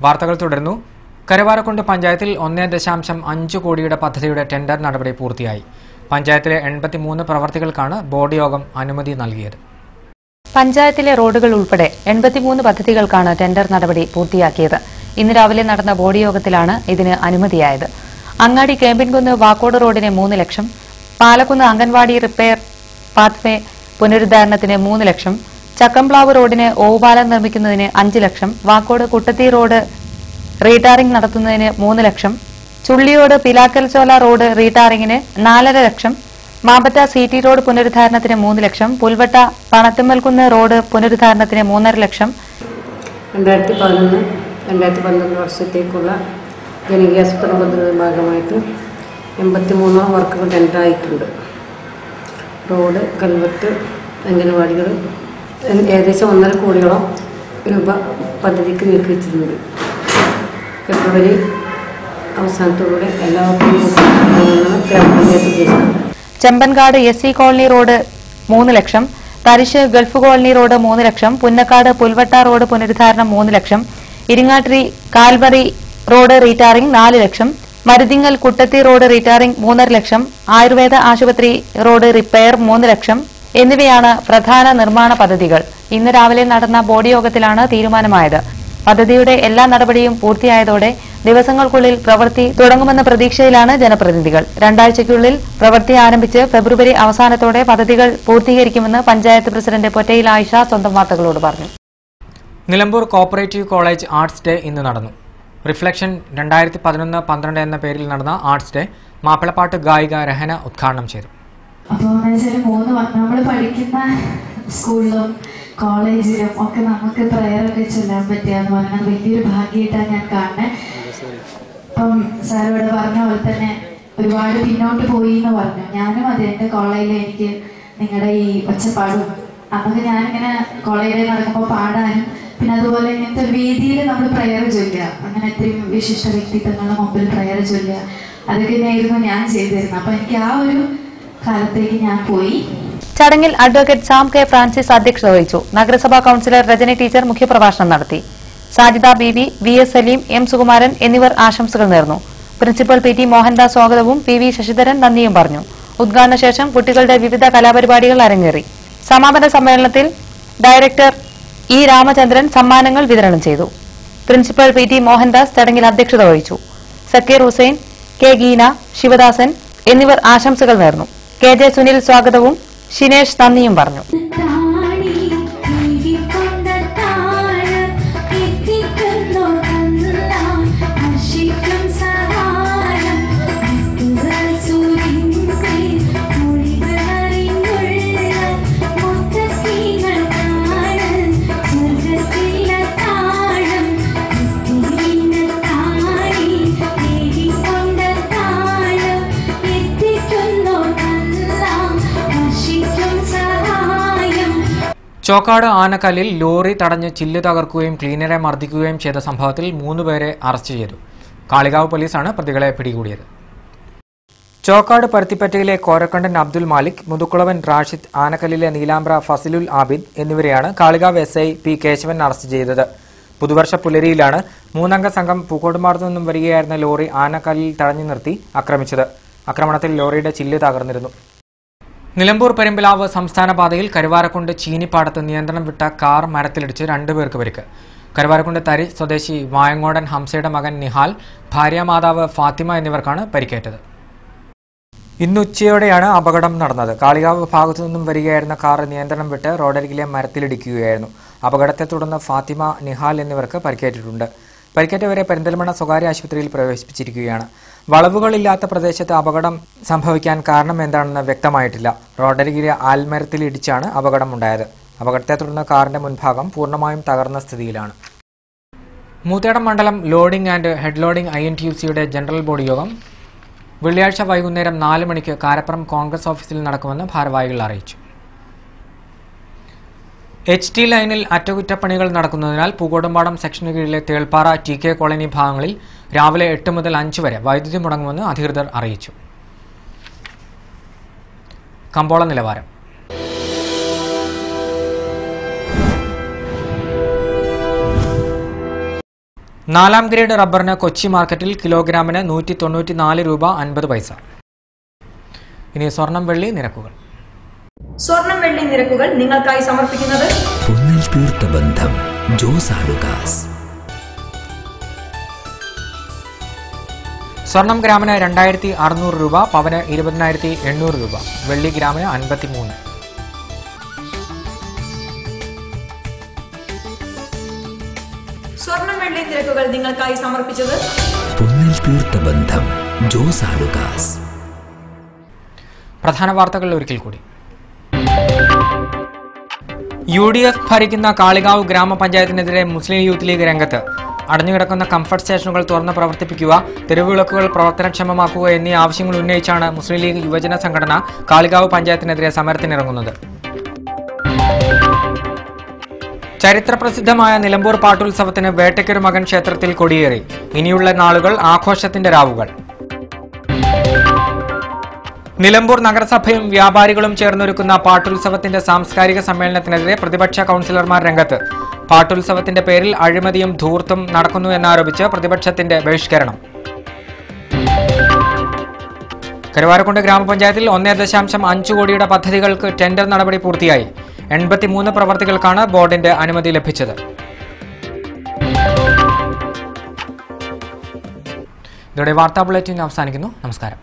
വാർത്തകൾ തുടരുന്നു. കരുവാരക്കുണ്ട് പഞ്ചായത്തിൽ 1.5 കോടിയുടെ പദ്ധതിയുടെ ടെൻഡർ നടപടി പൂർത്തിയായി. പഞ്ചായത്തിലെ 83 പ്രവർത്തികൾക്കാണ് ബോർഡ് യോഗം അനുമതി നൽകിയത്. പഞ്ചായത്തിലെ റോഡുകൾ ഉൾപ്പെടെ 83 പദ്ധതികൾക്കാണ് ടെൻഡർ നടപടി പൂർത്തിയാക്കിയത്. ഇന്ന് രാവിലെ നടന്ന ബോർഡ് യോഗത്തിലാണ് ഇതിന് അനുമതിയായത്. അങ്ങാടി കേമ്പിൻകുന്ന് വാക്കോട് റോഡിന് 3 ലക്ഷം, പാലക്കുന്ന് അംഗൻവാടി റിപ്പയർ പാത്വേ പുനരുദ്ധാരണത്തിന് 3 ലക്ഷം, ചക്കംപ്ലാവ് റോഡിന് ഓവുപാലം നിർമ്മിക്കുന്നതിന് 5 ലക്ഷം, വാക്കോട് കുട്ടത്തി റോഡ് റീടാറിംഗ് നടത്തുന്നതിന് 3 ലക്ഷം, ചുള്ളിയോട് പിലാക്കൽചോല റോഡ് റീടാറിംഗിന് 4.5 ലക്ഷം, മാമ്പറ്റ സിറ്റി റോഡ് പുനരുദ്ധാരണത്തിന് 3 ലക്ഷം, പുൽവട്ട പണത്തുമ്മൽകുന്ന് റോഡ് പുനരുദ്ധാരണത്തിന് 3.5 ലക്ഷം. 2011-2012 വർഷത്തേക്കുള്ള ജനകീയാസൂത്രണ പദ്ധതിയുടെ ഭാഗമായിട്ട് 83 വർക്കുകൾ ടെൻഡർ ആയിട്ടുണ്ട്. റോഡ്, കൽവത്ത്, അംഗനവാടികൾ ഏകദേശം 1.5 കോടിയോളം രൂപ പദ്ധതിക്ക് നീക്കിവെച്ചിട്ടുണ്ട്. ഫെബ്രുവരി അവസാനത്തോടെ എല്ലാവർക്കും ഗ്രാമപഞ്ചായത്ത് ഉദ്ദേശിക്കുന്നത്. ചെമ്പൻകാട് SC കോളനി റോഡ് 3 ലക്ഷം, തരിശ് ഗൾഫ് കോളനി റോഡ് 3 ലക്ഷം, പുന്നക്കാട് പുൽവട്ട റോഡ് പുനരുദ്ധാരണം 3 ലക്ഷം, ഇരിങ്ങാട്ടിരി കാൽബറി റോഡ് റീടാറിംഗ് 4 ലക്ഷം, മരുതിങ്ങൽ കുട്ടത്തി റോഡ് റീടാറിംഗ് 3.5 ലക്ഷം, ആയുർവേദ ആശുപത്രി റോഡ് റിപ്പയർ 3 ലക്ഷം എന്നിവയാണ് പ്രധാന നിർമ്മാണ പദ്ധതികൾ. ഇന്ന് രാവിലെ നടന്ന ബോർഡ് യോഗത്തിലാണ് തീരുമാനമായത്. പദ്ധതിയുടെ എല്ലാ നടപടിയും പൂർത്തിയായതോടെ ദിവസങ്ങൾക്കുള്ളിൽ പ്രവൃത്തി തുടങ്ങുമെന്ന പ്രതീക്ഷയിലാണ് ജനപ്രതിനിധികൾ. 2 ആഴ്ചയ്ക്കുള്ളിൽ പ്രവൃത്തി ആരംഭിച്ച് ഫെബ്രുവരി അവസാനത്തോടെ പദ്ധതികൾ പൂർത്തീകരിക്കുമെന്ന് പഞ്ചായത്ത് പ്രസിഡന്റ് പൊറ്റയിൽ ആയിഷ സ്വന്തം വാർത്തകളോട് പറഞ്ഞു. Nilambur cooperative college arts day ഇന്ന് നടന്നു. റിഫ്ലക്ഷൻ 2011-12 എന്ന പേരിൽ നടന്ന ആർട്സ് ഡേ മാപ്പിളപ്പാട്ട് ഗായിക രഹന ഉദ്ഘാടനം ചെയ്തു. അപ്പോൾ നമ്മൾ പഠിക്കുന്ന സ്കൂളിലും കോളേജിലും ഒക്കെ നമുക്ക് പ്രയറൊക്കെ ചൊല്ലാൻ പറ്റുകയെന്ന് പറഞ്ഞാൽ വലിയൊരു ഭാഗ്യമായിട്ടാണ് ഞാൻ കാണുന്നത്. ഇപ്പം സാറിവിടെ പറഞ്ഞ പോലെ തന്നെ ഒരുപാട് പിന്നോട്ട് പോയി എന്ന് പറഞ്ഞു. ഞാനും അതെ, എൻ്റെ കോളേജിൽ എനിക്ക് നിങ്ങളുടെ ഈ ഒച്ചപ്പാടും നമുക്ക് ഞാനിങ്ങനെ കോളേജിൽ നടക്കുമ്പോൾ പാടാനും പിന്നെ അതുപോലെ ഇങ്ങനത്തെ വേദിയിൽ നമ്മൾ പ്രയർ ചൊല്ലുക, അങ്ങനെ എത്രയും വിശിഷ്ട വ്യക്തിത്വങ്ങളുടെ മുമ്പിൽ പ്രയർ ചൊല്ലുക, അതൊക്കെ തന്നെയായിരുന്നു ഞാൻ ചെയ്തിരുന്നത്. അപ്പം എനിക്ക് ആ ഒരു കാലത്തേക്ക് ഞാൻ പോയി. ചടങ്ങിൽ അഡ്വക്കേറ്റ് സാം കെ ഫ്രാൻസിസ് അധ്യക്ഷത വഹിച്ചു. നഗരസഭാ കൌൺസിലർ രജനി ടീച്ചർ മുഖ്യപ്രഭാഷണം നടത്തി. സാജിദ ബീവി, VS സലീം, M സുകുമാരൻ എന്നിവർ ആശംസകൾ നേർന്നു. പ്രിൻസിപ്പൽ PT മോഹൻദാസ് സ്വാഗതവും PV ശശിധരൻ നന്ദിയും പറഞ്ഞു. ഉദ്ഘാടന ശേഷം കുട്ടികളുടെ വിവിധ കലാപരിപാടികൾ അരങ്ങേറി. സമാപന സമ്മേളനത്തിൽ ഡയറക്ടർ E രാമചന്ദ്രൻ സമ്മാനങ്ങൾ വിതരണം ചെയ്തു. പ്രിൻസിപ്പൽ PT മോഹൻദാസ് ചടങ്ങിൽ അധ്യക്ഷത വഹിച്ചു. സക്കീർ ഹുസൈൻ, K ഗീന, ശിവദാസൻ എന്നിവർ ആശംസകൾ നേർന്നു. KJ സുനിൽ സ്വാഗതവും ഷിനേഷ് നന്ദിയും പറഞ്ഞു. ചോക്കാട് ആനക്കല്ലിൽ ലോറി തടഞ്ഞ് ചില്ല് തകർക്കുകയും ക്ലീനറെ മർദ്ദിക്കുകയും ചെയ്ത സംഭവത്തിൽ 3 പേരെ അറസ്റ്റ് ചെയ്തു. കാളികാവ് പോലീസാണ് പ്രതികളെ പിടികൂടിയത്. ചോക്കാട് പരുത്തിപ്പറ്റയിലെ കോരക്കണ്ടൻ അബ്ദുൽ മാലിക്, മുതുക്കുളവൻ റാഷിദ്, ആനക്കല്ലിലെ നീലാംബ്ര ഫസിലുൽ ആബിദ് എന്നിവരെയാണ് Kalikavu SI P Kesavan arrest ചെയ്തത്. പുതുവർഷ പുലരിയിലാണ് 3 അംഗ സംഘം പൂക്കോട്ടുംപാടത്തു നിന്നും വരികയായിരുന്ന ലോറി ആനക്കല്ലിൽ തടഞ്ഞു നിർത്തി ആക്രമിച്ചത്. ആക്രമണത്തിൽ ലോറിയുടെ ചില്ല് തകർന്നിരുന്നു. നിലമ്പൂർ പെരുമ്പിലാവ് സംസ്ഥാന പാതയിൽ കരുവാരക്കുണ്ട് ചീനിപ്പാടത്ത് നിയന്ത്രണം വിട്ട കാർ മരത്തിലിടിച്ച് 2 പേർക്ക് പരിക്ക്. കരുവാരക്കുണ്ട് തരി സ്വദേശി വായങ്ങോടൻ ഹംസയുടെ മകൻ നിഹാൽ, ഭാര്യാമാതാവ് ഫാത്തിമ എന്നിവർക്കാണ് പരിക്കേറ്റത്. ഇന്ന് ഉച്ചയോടെയാണ് അപകടം നടന്നത്. കാളികാവ് ഭാഗത്തു നിന്നും വരികയായിരുന്ന കാർ നിയന്ത്രണം വിട്ട് റോഡരികിലെ മരത്തിലിടിക്കുകയായിരുന്നു. അപകടത്തെ തുടർന്ന് ഫാത്തിമ, നിഹാൽ എന്നിവർക്ക് പരിക്കേറ്റിട്ടുണ്ട്. പരിക്കേറ്റവരെ പെരിന്തൽമണ്ണ സ്വകാര്യ ആശുപത്രിയിൽ പ്രവേശിപ്പിച്ചിരിക്കുകയാണ്. വളവുകളില്ലാത്ത പ്രദേശത്ത് അപകടം സംഭവിക്കാൻ കാരണം എന്താണെന്ന് വ്യക്തമായിട്ടില്ല. റോഡരികിലെ ആൽമരത്തിലിടിച്ചാണ് അപകടമുണ്ടായത്. അപകടത്തെ തുടർന്ന് കാറിന്റെ മുൻഭാഗം പൂർണ്ണമായും തകർന്ന സ്ഥിതിയിലാണ്. മൂത്തേടം മണ്ഡലം ലോഡിംഗ് ആൻഡ് ഹെഡ് ലോഡിംഗ് INTUCയുടെ ജനറൽ ബോഡി യോഗം വെള്ളിയാഴ്ച വൈകുന്നേരം 4 മണിക്ക് കാരപ്പുറം കോൺഗ്രസ് ഓഫീസിൽ നടക്കുമെന്ന് ഭാരവാഹികൾ അറിയിച്ചു. HT ലൈനിൽ അറ്റകുറ്റപ്പണികൾ നടക്കുന്നതിനാൽ പൂക്കോട്ടുംപാടം സെക്ഷന് കീഴിലെ തേൾപ്പാറ TK കോളനി ഭാഗങ്ങളിൽ രാവിലെ 8 മുതൽ 5 വരെ വൈദ്യുതി മുടങ്ങുമെന്ന് അധികൃതർ അറിയിച്ചു. കമ്പോള നിലവാരം. നാലാം ഗ്രേഡ് റബ്ബറിന് കൊച്ചി മാർക്കറ്റിൽ കിലോഗ്രാമിന് 194 രൂപ 50 പൈസ. ഇനി സ്വർണം വെള്ളി നിരക്കുകൾ. സ്വർണം വെള്ളി നിരക്കുകൾ നിങ്ങൾക്കായി സമർപ്പിക്കുന്നത് പൊന്നിൽ തീർത്ത ബന്ധം ജോസ് ആലുകാസ്. സ്വർണം ഗ്രാമിന് 2600 രൂപ, പവന് 20,800 രൂപ, വെള്ളി ഗ്രാമിന് 53. സ്വർണം വെള്ളി നിരക്കുകൾ നിങ്ങൾക്കായി സമർപ്പിച്ചത് പൊന്നിൽ തീർത്ത ബന്ധം ജോസ് ആലുകാസ്. പ്രധാന വാർത്തകൾ ഒരിക്കൽ കൂടി. UDF ഭരിക്കുന്ന കാളികാവ് ഗ്രാമപഞ്ചായത്തിനെതിരെ മുസ്ലിം യൂത്ത് ലീഗ് രംഗത്ത്. അടഞ്ഞുകിടക്കുന്ന കംഫർട്ട് സ്റ്റേഷനുകൾ തുറന്ന് പ്രവർത്തിപ്പിക്കുക, തെരുവിളക്കുകൾ പ്രവർത്തനക്ഷമമാക്കുക എന്നീ ആവശ്യങ്ങൾ ഉന്നയിച്ചാണ് മുസ്ലിം ലീഗ് യുവജന സംഘടന കാളികാവ് പഞ്ചായത്തിനെതിരെ സമരത്തിനിറങ്ങുന്നത്. ചരിത്രപ്രസിദ്ധമായ നിലമ്പൂർ പാട്ടുത്സവത്തിന് വേട്ടയ്ക്കൊരു മകൻ ക്ഷേത്രത്തിൽ കൊടിയേറി. ഇനിയുള്ള നാളുകൾ ആഘോഷത്തിന്റെ രാവുകൾ. നിലമ്പൂർ നഗരസഭയും വ്യാപാരികളും ചേർന്നൊരുക്കുന്ന പാട്ടുത്സവത്തിന്റെ സാംസ്കാരിക സമ്മേളനത്തിനെതിരെ പ്രതിപക്ഷ കൌൺസിലർമാർ രംഗത്ത്. പാട്ടുത്സവത്തിന്റെ പേരിൽ അഴിമതിയും ധൂർത്തും നടക്കുന്നു എന്നാരോപിച്ച് പ്രതിപക്ഷത്തിന്റെ ബഹിഷ്കരണം. കരുവാരക്കുണ്ട് ഗ്രാമപഞ്ചായത്തിൽ 1.5 കോടിയുടെ പദ്ധതികൾക്ക് ടെൻഡർ നടപടി പൂർത്തിയായി. 83 പ്രവർത്തികൾക്കാണ് ബോർഡിന്റെ അനുമതി ലഭിച്ചത്. ഇതോടെ വാർത്താ ബുള്ളറ്റിൻ അവസാനിക്കുന്നു. നമസ്കാരം.